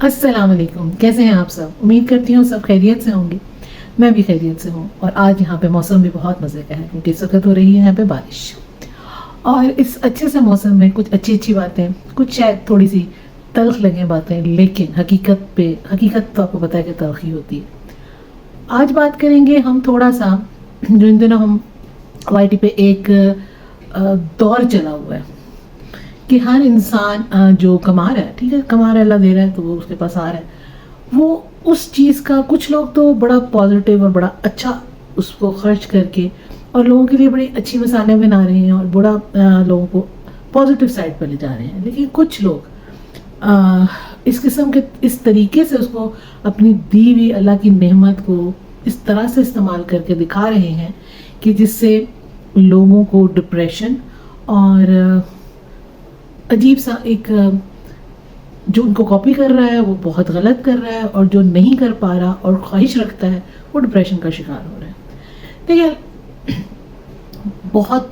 अस्सलाम वालेकुम, कैसे हैं आप सब? उम्मीद करती हूँ सब खैरियत से होंगे। मैं भी खैरियत से हूँ और आज यहाँ पे मौसम भी बहुत मज़े का है क्योंकि इस वक्त हो रही है यहाँ पे बारिश। और इस अच्छे से मौसम में कुछ अच्छी अच्छी बातें, कुछ शायद थोड़ी सी तल्ख लगे बातें, लेकिन हकीकत तो आपको पता है कि तल्ख ही होती है। आज बात करेंगे हम थोड़ा सा, जो इन दिनों हम वाईटी पे एक दौर चला हुआ है कि हर इंसान जो कमा रहा है, ठीक है, कमा रहा है, अल्लाह दे रहा है तो वो उसके पास आ रहा है, वो उस चीज़ का, कुछ लोग तो बड़ा पॉजिटिव और बड़ा अच्छा उसको खर्च करके और लोगों के लिए बड़ी अच्छी मिसालें बना रहे हैं और बड़ा लोगों को पॉजिटिव साइड पर ले जा रहे हैं। लेकिन कुछ लोग इस किस्म के, इस तरीके से उसको अपनी दी हुई अल्लाह की नेमत को इस तरह से इस्तेमाल करके दिखा रहे हैं कि जिससे लोगों को डिप्रेशन और अजीब सा एक, जो उनको कॉपी कर रहा है वो बहुत गलत कर रहा है और जो नहीं कर पा रहा और ख्वाहिश रखता है वो डिप्रेशन का शिकार हो रहा है। देखिए, बहुत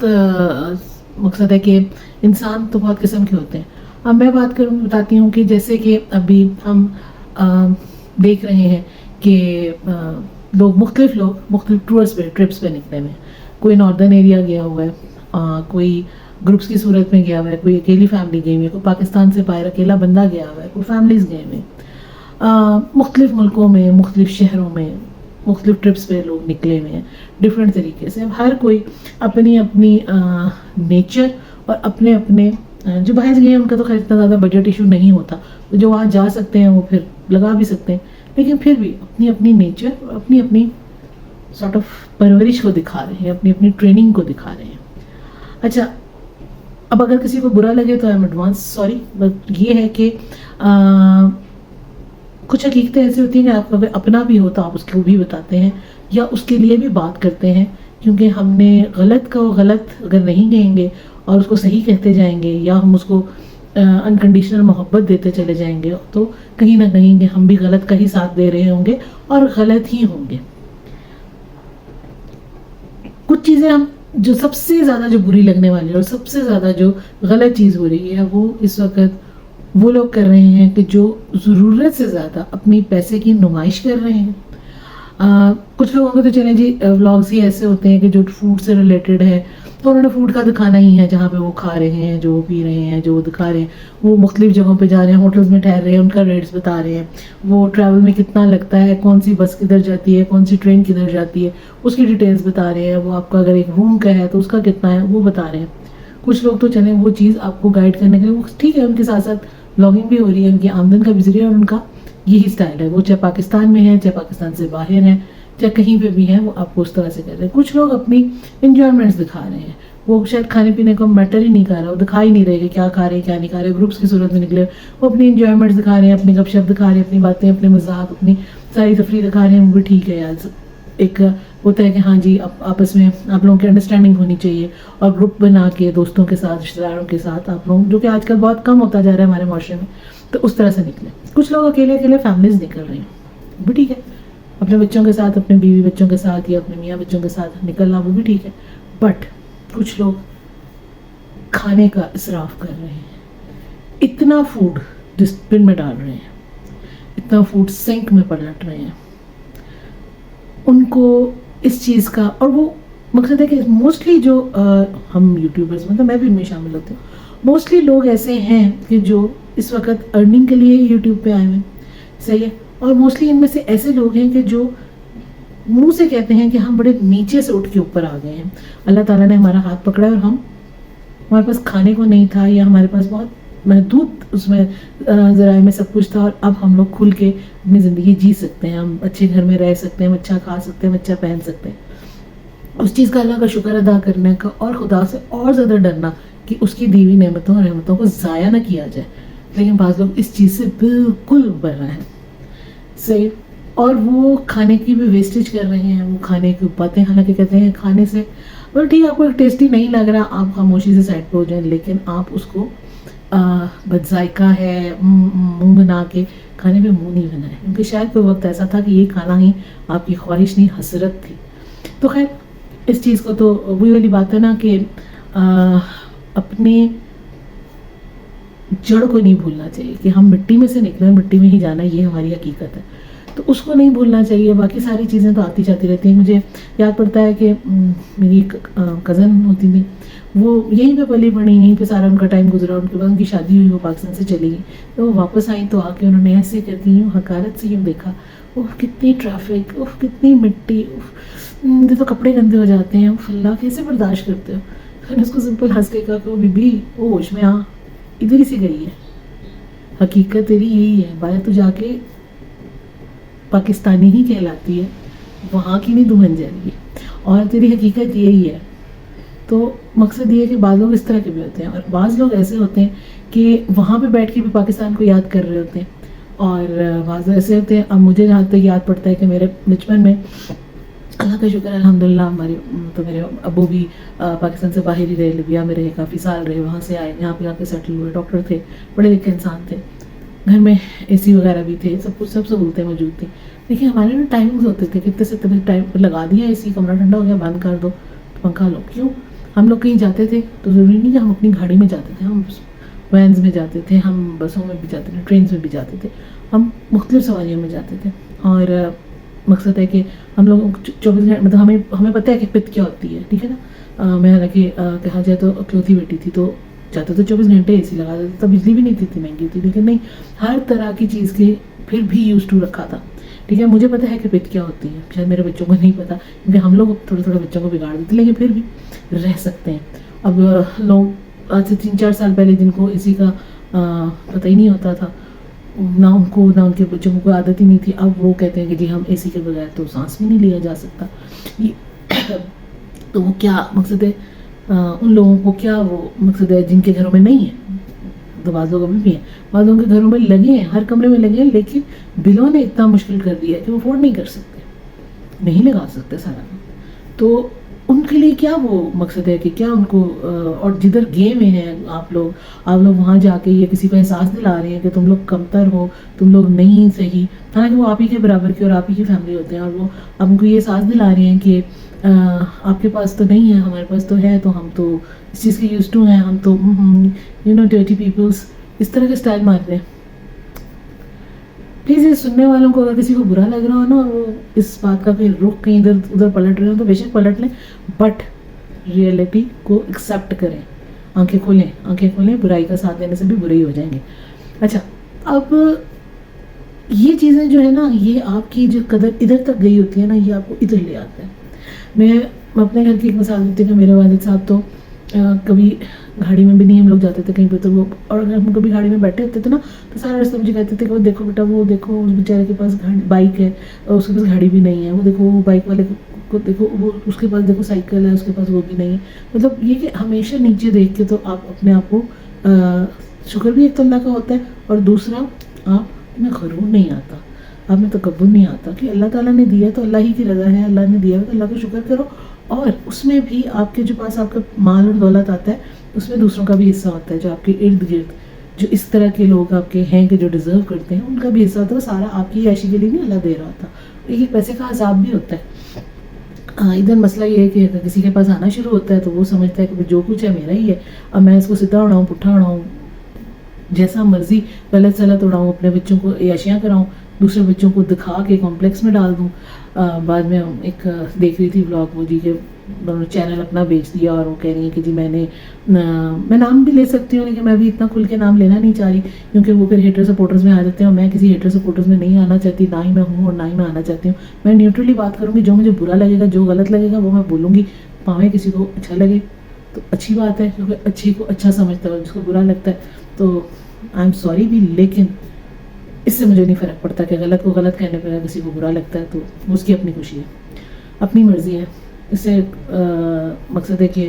मकसद है कि इंसान तो बहुत किस्म के होते हैं। अब मैं बात करूँ, बताती हूँ कि जैसे कि अभी हम देख रहे हैं कि लोग मुख्तलिफ ट्रिप्स पे निकले हुए हैं। कोई नॉर्दर्न एरिया गया हुआ है, कोई ग्रुप्स की सूरत में गया हुआ है, कोई अकेली फैमिली गई हुई है, कोई पाकिस्तान से बाहर अकेला बंदा गया हुआ है, कोई फैमिलीज गए हुए हैं। मुख्तलिफ मुल्कों में, मुख्तलिफ शहरों में, मुख्तलिफ ट्रिप्स पे लोग निकले हुए हैं डिफरेंट तरीके से। हर कोई अपनी अपनी नेचर और अपने अपने, जो बाहर गए हैं उनका तो खैर इतना ज़्यादा बजट इशू नहीं होता, तो जो वहाँ जा सकते हैं वो फिर लगा भी सकते हैं, लेकिन फिर भी अपनी अपनी नेचर, अपनी अपनी सॉर्ट ऑफ परवरिश को दिखा रहे हैं, अपनी अपनी ट्रेनिंग को दिखा रहे हैं। अच्छा, अब अगर किसी को बुरा लगे तो I am advance sorry, but ये है कि कुछ हकीकतें ऐसी होती हैं कि आप अगर अपना भी हो तो आप उसको भी बताते हैं या उसके लिए भी बात करते हैं, क्योंकि हमने गलत को गलत अगर नहीं कहेंगे और उसको सही कहते जाएंगे या हम उसको अनकंडीशनल मोहब्बत देते चले जाएंगे तो कहीं ना कहीं कि हम भी गलत का ही साथ दे रहे होंगे और गलत ही होंगे। कुछ चीज़ें हम, जो सबसे ज़्यादा जो बुरी लगने वाली है और सबसे ज़्यादा जो गलत चीज़ हो रही है वो इस वक्त वो लोग कर रहे हैं कि जो ज़रूरत से ज़्यादा अपनी पैसे की नुमाइश कर रहे हैं। कुछ लोगों के तो चलें जी व्लॉग्स ही ऐसे होते हैं कि जो फूड से रिलेटेड है तो उन्होंने फूड का दिखाना ही है, जहाँ पे वो खा रहे हैं, जो पी रहे हैं, जो वो दिखा रहे हैं, वो मुख्तलिफ जगहों पे जा रहे हैं, होटल्स में ठहर रहे हैं, उनका रेट्स बता रहे हैं, वो ट्रैवल में कितना लगता है, कौन सी बस किधर जाती है, कौन सी ट्रेन किधर जाती है, उसकी डिटेल्स बता रहे हैं, वो आपका अगर एक रूम का है तो उसका कितना है वो बता रहे हैं। कुछ लोग तो चलें वो चीज़ आपको गाइड करने के लिए, वो ठीक है, उनके साथ साथ ब्लॉगिंग भी हो रही है, उनकी आमदन का भी जरिया और उनका यही स्टाइल है। वो चाहे पाकिस्तान में है, चाहे पाकिस्तान से बाहर है, चाहे कहीं पे भी है, वो आपको उस तरह से कर रहे हैं। कुछ लोग अपनी इंजॉयमेंट्स दिखा रहे हैं, वो शायद खाने पीने को मैटर ही नहीं कर रहा, वो दिखा ही नहीं रहे कि क्या खा रहे हैं क्या नहीं खा रहे। ग्रुप्स की सूरत में निकले, वो अपनी इंजॉयमेंट्स दिखा रहे हैं, अपनी गपशप दिखा रहे हैं, अपनी बातें, अपने मजाक, अपनी सारी तफरी दिखा रहे हैं। वो भी ठीक है यार, एक होता है कि हाँ जी आपस में आप लोगों की अंडरस्टैंडिंग होनी चाहिए और ग्रुप बना के दोस्तों के साथ, रिश्तेदारों के साथ आप लोग, जो कि आजकल बहुत कम होता जा रहा है हमारे माशरे में, तो उस तरह से निकले। कुछ लोग अकेले अकेले फैमिलीज निकल रहे हैं, वो भी ठीक है, अपने बच्चों के साथ, अपने बीवी बच्चों के साथ या अपने मियाँ बच्चों के साथ निकलना, वो भी ठीक है। बट कुछ लोग खाने का इसराफ कर रहे हैं, इतना फूड डस्टबिन में डाल रहे हैं, इतना फूड सिंक में पलट रहे हैं। उनको इस चीज़ का, और वो मकसद है कि मोस्टली जो हम यूट्यूबर्स, मतलब मैं भी इनमें शामिल होती हूँ, मोस्टली लोग ऐसे हैं कि जो इस वक्त अर्निंग के लिए यूट्यूब पे आए हुए हैं, सही है। और मोस्टली इनमें से ऐसे लोग हैं कि जो मुंह से कहते हैं कि हम बड़े नीचे से उठ के ऊपर आ गए हैं, अल्लाह ताला ने हमारा हाथ पकड़ा और हमारे पास खाने को नहीं था या हमारे पास बहुत महदूद उसमें ज़राए में सब कुछ था और अब हम लोग खुल के अपनी ज़िंदगी जी सकते हैं, हम अच्छे घर में रह सकते हैं, हम अच्छा खा सकते हैं, हम अच्छा पहन सकते हैं। उस चीज़ का अल्लाह का शुक्र अदा करने का और खुदा से और ज़्यादा डरना कि उसकी दी हुई नेमतों और रहमतों को ज़ाया ना किया जाए। लेकिन बाज़ लोग इस चीज़ से बिल्कुल बर्रा हैं, सही। और वो खाने की भी वेस्टेज कर रहे हैं, वो खाने की बातें, हालांकि कहते हैं खाने से और ठीक है, आपको एक टेस्टी नहीं लग रहा, आप खामोशी से साइड पे हो जाएं, लेकिन आप उसको बदजायका है मुंह बना के खाने पे मुंह नहीं बनाए, क्योंकि शायद कोई वक्त ऐसा था कि ये खाना ही आपकी ख्वाहिश नहीं, हसरत थी। तो खैर इस चीज़ को तो वही वाली बात है ना कि अपने जड़ को नहीं भूलना चाहिए कि हम मिट्टी में से निकले, मिट्टी में ही जाना, ये हमारी हकीकत है, तो उसको नहीं भूलना चाहिए। बाकी सारी चीज़ें तो आती जाती रहती हैं। मुझे याद पड़ता है कि मेरी एक कज़न होती थी, वो यहीं पे पली बड़ी, यहीं पे सारा उनका टाइम गुजरा, उनके बाद उनकी शादी हुई, वो पाकिस्तान से चली गई, तो वो वापस आई तो आके उन्होंने ऐसे करके यूँ हकारत से यूँ देखा, ओह कितनी ट्रैफिक, ओह कितनी मिट्टी, मुझे तो कपड़े गंदे हो जाते हैं, अल्लाह कैसे बर्दाश्त करते हो। मैंने उसको सिंपल हंस के कहा कि बीबी वो होश में आ, इधर ही से गई है, हकीकत तेरी यही है, बाहर तो जाके पाकिस्तानी ही कहलाती है, वहाँ की नहीं तू बन जाएगी, और तेरी हकीकत यही है। तो मकसद ये है कि बाज़ लोग इस तरह के भी होते हैं, और बाज़ लोग ऐसे होते हैं कि वहाँ पे बैठ के भी पाकिस्तान को याद कर रहे होते हैं, और बाज़ ऐसे होते हैं। अब मुझे जहाँ तक याद पड़ता है कि मेरे बचपन में अल्लाह का शुक्र अल्हम्दुलिल्लाह, हमारे तो मेरे अब्बू भी पाकिस्तान से बाहर ही रहे, लिबिया में रहे, काफ़ी साल रहे, वहाँ से आए, यहाँ पे आके सेटल हुए, डॉक्टर थे, पढ़े लिखे इंसान थे, घर में एसी वगैरह भी थे, सब कुछ, सब सहूलतें मौजूद थी। देखिए हमारे ना टाइमिंग्स होते थे, कितने से कितने टाइम पर लगा दिया एसी, कमरा ठंडा हो गया, बंद कर दो, पंखा लो। क्यों? हम लोग कहीं जाते थे तो ज़रूरी नहीं कि हम अपनी गाड़ी में जाते थे, हम वैन्स में जाते थे, हम बसों में भी जाते थे, ट्रेन में भी जाते थे, हम मुख्तलिफ सवारियों में जाते थे। और मकसद है कि हम लोग 24 घंटे, मतलब हमें पता है कि पित क्या होती है, ठीक है ना। मैं हालांकि कहा जाए तो अकलौती बेटी थी, तो जाते तो 24 घंटे एसी लगा देते, तो बिजली भी नहीं थी, इतनी महंगी थी, लेकिन नहीं, हर तरह की चीज़ के फिर भी यूज टू रखा था, ठीक है। मुझे पता है कि पित क्या होती है, शायद मेरे बच्चों को नहीं पता, क्योंकि हम लोग थोड़े थोड़े बच्चों को बिगाड़ देते, लेकिन फिर भी रह सकते हैं। अब लोग आज से 3-4 साल पहले जिनको एसी का पता ही नहीं होता था, ना उनको, ना उनके बच्चों को कोई आदत ही नहीं थी, अब वो कहते हैं कि जी हम एसी के बगैर तो सांस भी नहीं लिया जा सकता। ये तो वो क्या मकसद है, उन लोगों को क्या वो मकसद है जिनके घरों में नहीं है, तो बाज़ लोग अभी भी हैं, बाज़ लोगों के घरों में लगे हैं, हर कमरे में लगे हैं, लेकिन बिलों ने इतना मुश्किल कर दिया है कि वो अफोर्ड नहीं कर सकते, नहीं लगा सकते सारा। तो उनके लिए क्या वो मकसद है कि क्या उनको और जिधर गेम में हैं आप लोग वहाँ जाके ये किसी को एहसास दिला रहे हैं कि तुम लोग कमतर हो, तुम लोग नहीं सही, हालांकि वो आप ही के बराबर की और आप ही की फैमिली होते हैं, और वो अब उनको ये एहसास दिला रहे हैं कि आपके पास तो नहीं है, हमारे पास तो है, तो हम तो इस चीज़ के यूज टू हैं, हम तो यू नो डर्टी पीपल्स, इस तरह के स्टाइल मारते हैं। प्लीज़ ये सुनने वालों को अगर किसी को बुरा लग रहा हो ना, और वो इस बात का फिर रुख कहीं इधर उधर पलट रहे हो, तो बेशक पलट लें, बट रियलिटी को एक्सेप्ट करें, आंखें खोलें, बुराई का साथ देने से भी बुरे ही हो जाएंगे। अच्छा, अब ये चीज़ें जो है ना, ये आपकी जो कदर इधर तक गई होती है ना, ये आपको इधर ले आता है। मैं अपने घर की एक मिसाल देती हूँ कि मेरे वालिद साहब तो कभी गाड़ी में भी नहीं हम लोग जाते थे कहीं पे, तो वो, और अगर हम कभी गाड़ी में बैठे होते थे ना, तो सारा रास्ता मुझे कहते थे कि वो देखो बेटा, वो देखो उस बेचारे के पास बाइक है और उसके पास गाड़ी भी नहीं है, वो देखो वो बाइक वाले को देखो, वो उसके पास देखो साइकिल है, उसके पास वो भी नहीं है। मतलब ये कि हमेशा नीचे देख के तो आप अपने आप को शुक्र भी एक तो अल्लाह का होता है, और दूसरा आप में गरूर नहीं आता, आप में तकब्बुर नहीं आता कि अल्लाह ताला ने दिया तो अल्लाह ही की रज़ा है, अल्लाह ने दिया तो अल्लाह का शुक्र करो, और उसमें भी आपके जो पास आपका माल और दौलत आता है, उसमें दूसरों का भी हिस्सा होता है, जो आपके इर्द गिर्द जो इस तरह के लोग आपके हैं कि जो डिज़र्व करते हैं, उनका भी हिस्सा होता है। सारा आपकी ऐशी के लिए नहीं अल्लाह दे रहा होता, एक पैसे का हिसाब भी होता है। इधर मसला ये है कि अगर किसी के पास आना शुरू होता है तो वो समझता है कि जो कुछ है मेरा ही है, अब मैं इसको सीधा उड़ाऊँ, पुट्ठा उड़ाऊँ, जैसा मर्जी गलत सलत उड़ाऊँ, अपने बच्चों को याशियाँ कराऊँ, दूसरे बच्चों को दिखा के कॉम्प्लेक्स में डाल दूँ। बाद में एक देख रही थी व्लॉग, वो जी के उन्होंने चैनल अपना बेच दिया, और वो कह रही है कि जी मैं नाम भी ले सकती हूँ, लेकिन मैं भी इतना खुल के नाम लेना नहीं चाह रही, क्योंकि वो फिर हेटर सपोर्टर्स में आ जाते हैं, और मैं किसी हेटर सपोर्टर्स में नहीं आना चाहती, ना ही मैं हूँ और ना ही मैं आना चाहती हूँ। मैं न्यूट्रली बात करूँगी, जो मुझे बुरा लगेगा, जो गलत लगेगा वो मैं बोलूँगी, पावे किसी को अच्छा लगे तो अच्छी बात है, क्योंकि अच्छे को अच्छा समझता है, जिसको बुरा लगता है तो आई एम सॉरी भी, लेकिन इससे मुझे नहीं फ़र्क पड़ता कि गलत को गलत कहने पर किसी को बुरा लगता है तो उसकी अपनी खुशी है, अपनी मर्ज़ी है। इससे मकसद है कि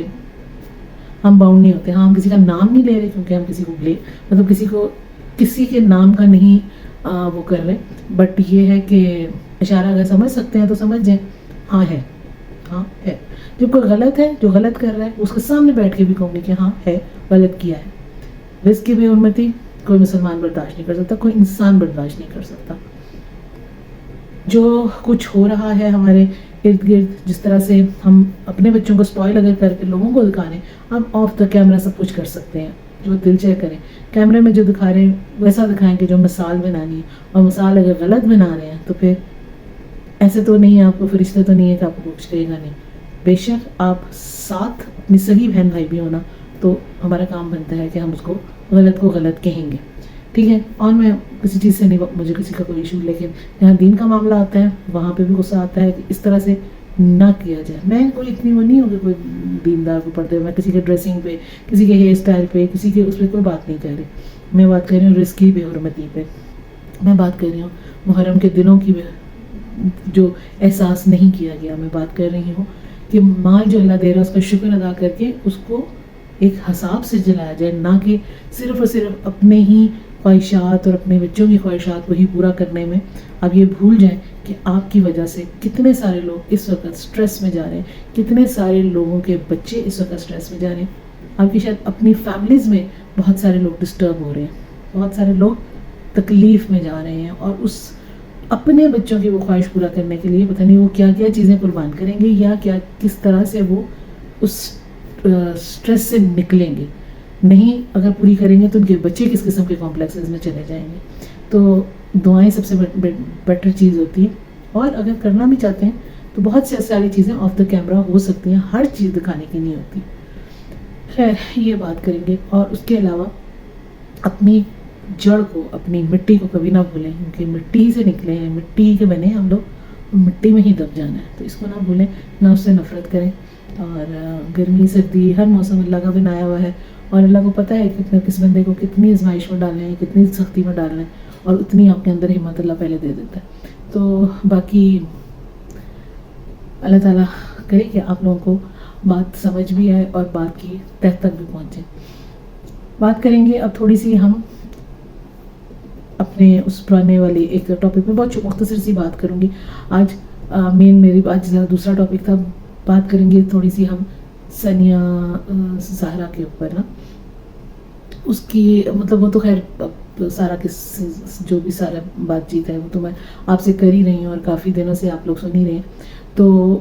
हम बाउंड नहीं होते। हाँ, हम किसी का नाम नहीं ले रहे, क्योंकि हम किसी को मतलब किसी के नाम का नहीं वो कर रहे, बट ये है कि इशारा अगर समझ सकते हैं तो समझ जाएं, हाँ है, हाँ है। जब कोई गलत है, जो गलत कर रहा है, उसके सामने बैठ के भी कहूँगी कि हाँ है, गलत किया है। रिस्क की बेहुरमती कोई मुसलमान बर्दाश्त नहीं कर सकता, कोई इंसान बर्दाश्त नहीं कर सकता। जो कुछ हो रहा है हमारे इर्द गिर्द, जिस तरह से हम अपने बच्चों को स्पॉइल अगर करके लोगों को दिखा रहे हैं, हम ऑफ द कैमरा सब कुछ कर सकते हैं, جو دل چاہے کریں. کیمرے میں جو دکھا رہے ہیں ویسا دکھائیں کہ جو مثال بنانی ہے, اور مثال اگر غلط بنا رہے ہیں تو پھر ایسے تو نہیں ہے, آپ کو فرشتے تو نہیں ہے کہ آپ کو کچھ کہے گا نہیں. بے شک آپ ساتھ اپنی سگی بہن بھائی بھی ہونا تو ہمارا کام بنتا ہے کہ ہم اس کو غلط کہیں گے, ٹھیک ہے. اور میں کسی چیز سے نہیں, مجھے کسی کا کوئی ایشو, لیکن جہاں دین کا معاملہ آتا ہے وہاں پہ بھی غصہ آتا ہے کہ اس طرح سے نہ کیا جائے. میں کوئی اتنی وہ نہیں ہوں کہ کوئی دیندار کو پڑھتے ہوئے میں کسی کے ڈریسنگ پہ, کسی کے ہیئر اسٹائل پہ, کسی کے اس پہ کوئی بات نہیں کر رہی. میں بات کر رہی ہوں رزق کی بے حرمتی پہ, میں بات کر رہی ہوں محرم کے دنوں کی جو احساس نہیں کیا گیا. میں بات کر رہی ہوں کہ مال جو اللہ دے رہا ہے اس کا شکر ادا کر کے اس کو ایک حساب سے جلایا جائے, نہ کہ صرف اور صرف اپنے ہی خواہشات اور اپنے بچوں کی خواہشات کو ہی پورا کرنے میں آپ یہ بھول جائیں کہ آپ کی وجہ سے کتنے سارے لوگ اس وقت سٹریس میں جا رہے ہیں, کتنے سارے لوگوں کے بچے اس وقت سٹریس میں جا رہے ہیں. آپ کی شاید اپنی فیملیز میں بہت سارے لوگ ڈسٹرب ہو رہے ہیں, بہت سارے لوگ تکلیف میں جا رہے ہیں, اور اس اپنے بچوں کی وہ خواہش پورا کرنے کے لیے پتہ نہیں وہ کیا کیا چیزیں قربان کریں گے, یا کیا کس طرح سے وہ اس سٹریس سے نکلیں گے. نہیں اگر پوری کریں گے تو ان کے بچے کس قسم کے کمپلیکسز میں چلے جائیں گے. تو دعائیں سب سے بیٹر چیز ہوتی ہے, اور اگر کرنا بھی چاہتے ہیں تو بہت سی ساری چیزیں آف دا کیمرہ ہو سکتی ہیں, ہر چیز دکھانے کی نہیں ہوتی. خیر یہ بات کریں گے. اور اس کے علاوہ اپنی جڑ کو, اپنی مٹی کو کبھی نہ بھولیں, کیونکہ مٹی ہی سے نکلے ہیں, مٹی ہی کے بنے ہم لوگ, مٹی میں ہی دب جانا ہے. تو اس کو نہ بھولیں, نہ اس سے نفرت کریں. اور گرمی سردی ہر موسم اللہ کا بنایا ہوا ہے, اور اللہ کو پتہ ہے کہ کس بندے کو کتنی آزمائش میں ڈالنا ہے, کتنی سختی میں ڈالنا ہے, اور اتنی آپ کے اندر ہمت اللہ پہلے دے دیتا ہے. تو باقی اللہ تعالیٰ کرے کہ آپ لوگوں کو بات سمجھ بھی آئے اور بات کی تہ تک بھی پہنچے. بات کریں گے اب تھوڑی سی ہم اپنے اس پرانے والی ایک ٹاپک پہ, بہت مختصر سی بات کروں گی آج. مین میری آج دوسرا ٹاپک تھا, بات کریں گے تھوڑی سی ہم ثانیہ زہرا کے اوپر نا. اس کی مطلب وہ تو خیر سارا جو بھی سارا بات چیت ہے وہ تو میں آپ سے کر ہی رہی ہوں, اور کافی دنوں سے آپ لوگ سن ہی رہے ہیں. تو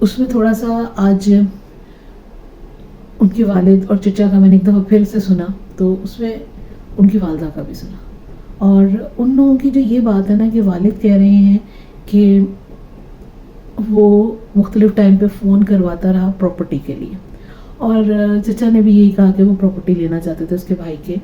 اس میں تھوڑا سا آج ان کے والد اور چچا کا میں نے ایک دفعہ پھر سے سنا, تو اس میں ان کی والدہ کا بھی سنا. اور ان لوگوں کی جو یہ بات ہے نا کہ والد کہہ رہے ہیں کہ وہ مختلف ٹائم پہ فون کرواتا رہا پراپرٹی کے لیے, اور چچا نے بھی یہی کہا کہ وہ پراپرٹی لینا چاہتے تھے اس کے بھائی کے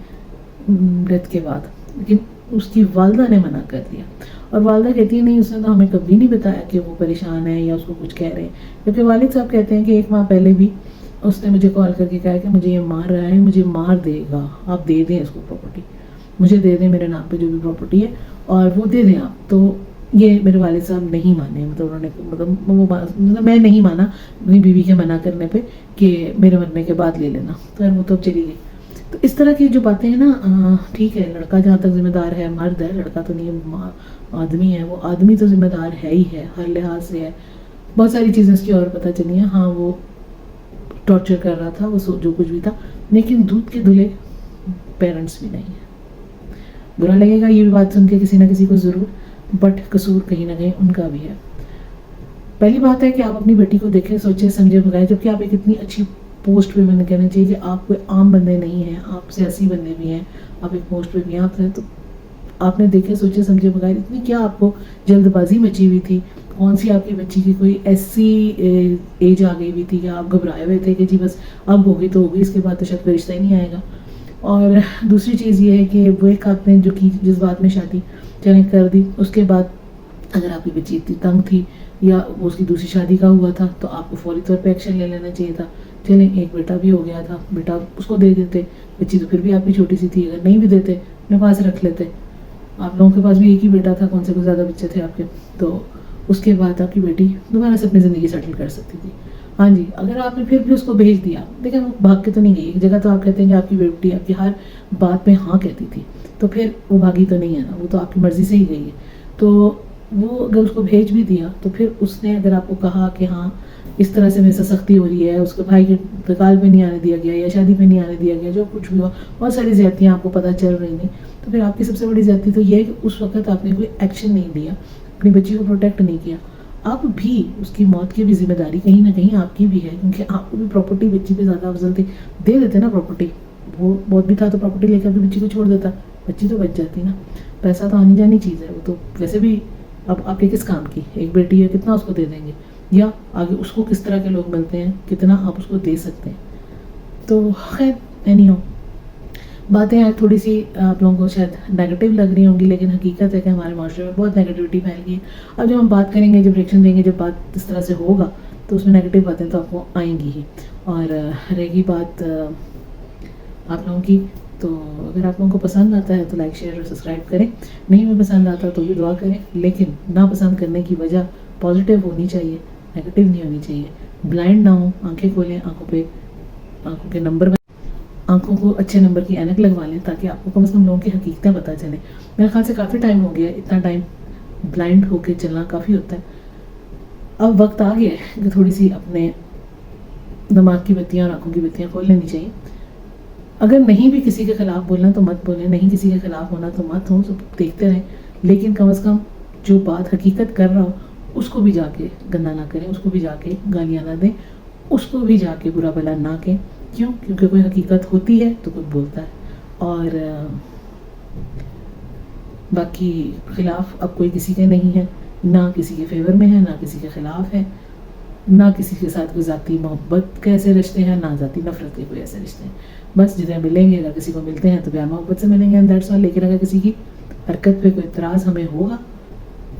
ڈیتھ کے بعد, لیکن اس کی والدہ نے منع کر دیا. اور والدہ کہتی ہے نہیں, اس نے تو ہمیں کبھی نہیں بتایا کہ وہ پریشان ہے یا اس کو کچھ کہہ رہے ہیں. کیونکہ والد صاحب کہتے ہیں کہ 1 ماہ پہلے بھی اس نے مجھے کال کر کے کہا کہ مجھے یہ مار رہا ہے, مجھے مار دے گا, آپ دے دیں اس کو پراپرٹی, مجھے دے دیں میرے نام پہ جو بھی پراپرٹی ہے, اور وہ دے دیں آپ. تو یہ میرے والد صاحب نہیں مانے, مطلب انہوں نے مطلب میں نہیں مانا اپنی بیوی کے منع کرنے پہ کہ میرے مرنے کے بعد لے لینا. تو وہ تو چلی گئی. تو اس طرح کی جو باتیں ہیں نا, ٹھیک ہے لڑکا جہاں تک ذمہ دار ہے, مرد ہے, لڑکا تو نہیں, آدمی ہے, وہ آدمی تو ذمہ دار ہے ہی ہے, ہر لحاظ سے ہے. بہت ساری چیزیں اس کی اور پتہ چلی ہیں. ہاں وہ ٹارچر کر رہا تھا, وہ جو کچھ بھی تھا, لیکن دودھ کے دھلے پیرنٹس بھی نہیں ہیں. برا لگے گا یہ بھی بات سن کے کسی نہ کسی کو ضرور, بٹ قصور کہیں نہ کہیں ان کا بھی ہے. پہلی بات ہے کہ آپ اپنی بیٹی کو دیکھیں, سوچیں سمجھیں بغیر, جبکہ آپ ایک اتنی اچھی پوسٹ پہ, میں نے کہنا چاہیے کہ آپ کوئی عام بندے نہیں ہیں, آپ سیاسی بندے بھی ہیں, آپ ایک پوسٹ پہ بھی ہیں, آپ تو آپ نے دیکھے سوچے سمجھے بغیر اتنی کیا آپ کو جلد بازی مچی ہوئی تھی, کون سی آپ کی بچی کی کوئی ایسی ایج آ گئی ہوئی تھی کہ آپ گھبرائے ہوئے تھے کہ جی بس اب ہوگی تو ہوگی, اس کے بعد تو شاید کوئی رشتہ ہی نہیں آئے گا. اور دوسری چیز یہ ہے کہ وہ ایک آپ نے جو کی جس بات میں شادی چلیں کر دی, اس کے بعد اگر آپ کی بچی اتنی تنگ تھی یا اس کی دوسری شادی کا ہوا تھا تو آپ کو فوری طور پہ ایکشن لے لینا چاہیے تھا. چلیں ایک بیٹا بھی ہو گیا تھا, بیٹا اس کو دے دیتے, بچی تو پھر بھی آپ کی چھوٹی سی تھی, اگر نہیں بھی دیتے اپنے پاس رکھ لیتے. آپ لوگوں کے پاس بھی ایک ہی بیٹا تھا, کون سے کو زیادہ بچے تھے آپ کے, تو اس کے بعد آپ کی بیٹی دوبارہ سے اپنی زندگی سیٹل کر سکتی تھی. ہاں جی, اگر آپ نے پھر بھی اس کو بھیج دیا, لیکن وہ بھاگ کے تو نہیں گئی. ایک جگہ تو آپ کہتے ہیں کہ آپ کی بیٹی آپ کی ہر بات پہ ہاں کہتی تھی, تو پھر وہ بھاگی تو نہیں ہے نا, وہ تو آپ کی مرضی سے ہی گئی ہے. تو وہ اگر اس کو بھیج بھی دیا تو پھر اس نے اگر آپ کو کہا کہ ہاں اس طرح سے میرے سے سختی ہو رہی ہے, اس کے بھائی کے انتقال پہ نہیں آنے دیا گیا یا شادی پہ نہیں آنے دیا گیا, جو کچھ بھی ہوا, بہت ساری زیادتیاں آپ کو پتہ چل رہی ہیں, تو پھر آپ کی سب سے بڑی زیادتی تو یہ ہے کہ اس وقت آپ نے کوئی ایکشن نہیں لیا, اپنی بچی کو پروٹیکٹ نہیں کیا. آپ بھی اس کی موت کی بھی ذمہ داری کہیں نہ کہیں آپ کی بھی ہے, کیونکہ آپ کو بھی پراپرٹی بچی پہ زیادہ افضل تھی, دے دیتے نا پراپرٹی, وہ بہت بھی تھا تو پراپرٹی لے کر اپنی بچی کو چھوڑ دیتا, بچی تو بچ جاتی نا. پیسہ تو آنی جانی چیز ہے, وہ تو ویسے بھی اب آپ کے کس کام کی, ایک بیٹی ہے کتنا اس کو دے دیں گے, یا آگے اس کو کس طرح کے لوگ ملتے ہیں, کتنا آپ اس کو دے سکتے ہیں. تو خیر اینی ہو, باتیں آج تھوڑی سی آپ لوگوں کو شاید نیگیٹو لگ رہی ہوں گی, لیکن حقیقت ہے کہ ہمارے معاشرے میں بہت نیگیٹیوٹی پھیل گئی ہے. اب جب ہم بات کریں گے, جب ریئیکشن دیں گے, جب بات اس طرح سے ہوگا تو اس میں نیگیٹو باتیں تو آپ کو آئیں گی ہی. اور رہے گی بات آپ لوگوں کی, تو اگر آپ لوگوں کو پسند آتا ہے تو لائک شیئر اور سبسکرائب کریں, نہیں بھی پسند آتا تو بھی دعا کریں, لیکن ناپسند کرنے کی وجہ پازیٹیو ہونی چاہیے, نیگیٹو نہیں ہونی چاہیے. بلائنڈ نہ ہوں, آنکھیں کھولیں, آنکھوں کے نمبر, آنکھوں کو اچھے نمبر کی اینک لگوا لیں تاکہ آپ کو کم از کم لوگوں کی حقیقتیں پتہ چلیں. میرے خیال سے کافی ٹائم ہو گیا, اتنا ٹائم بلائنڈ ہو کے چلنا کافی ہوتا ہے. اب وقت آ گیا ہے کہ تھوڑی سی اپنے دماغ کی بتیاں اور آنکھوں کی بتیاں کھول لینی چاہیے. اگر نہیں بھی کسی کے خلاف بولنا تو مت بولیں, نہیں کسی کے خلاف ہونا تو مت ہو, سب دیکھتے رہیں, لیکن کم از کم جو بات حقیقت کر رہا ہو اس کو بھی جا کے گندا نہ کریں, اس کو بھی جا کے گالیاں نہ دیں, اس کو بھی جا کے برا بھلا نہ کہیں. کیوں؟ کیونکہ کوئی حقیقت ہوتی ہے تو کوئی بولتا ہے. اور باقی خلاف اب کوئی کسی کے نہیں ہے, نہ کسی کے فیور میں ہے, نہ کسی کے خلاف ہے, نہ کسی کے ساتھ کوئی ذاتی محبت کے ایسے رشتے ہیں, نہ ذاتی نفرت کے کوئی ایسے رشتے ہیں. بس جتنے ملیں گے, اگر کسی کو ملتے ہیں تو پیار محبت سے ملیں گے, دیٹس آل. لیکن اگر کسی کی حرکت پہ کوئی اعتراض ہمیں ہوگا,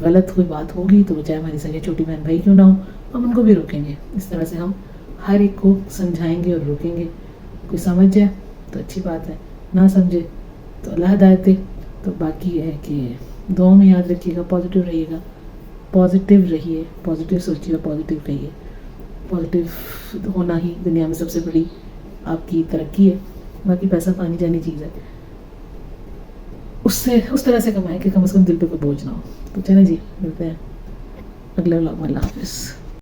غلط کوئی بات ہوگی, تو چاہے ہماری سگے چھوٹی بہن بھائی کیوں نہ ہو, ہم ان کو بھی روکیں گے. اس طرح سے ہم ہر ایک کو سمجھائیں گے اور روکیں گے. کوئی سمجھ جائے تو اچھی بات ہے, نہ سمجھے تو اللہ ہدایت دے. تو باقی یہ ہے کہ دعاؤں میں یاد رکھیے گا, پازیٹیو رہیے گا, پازیٹیو رہیے, پازیٹیو سوچیے گا, پازیٹیو رہیے. پازیٹیو ہونا ہی دنیا میں سب سے بڑی آپ کی ترقی ہے. باقی پیسہ پانی جانی چیز ہے, اس طرح سے کمائیں کہ کم از کم دل پہ کوئی بوجھ نہ ہو. تو چلیں جی, ملتے ہیں اگلے ولاگ میں. اللہ حافظ.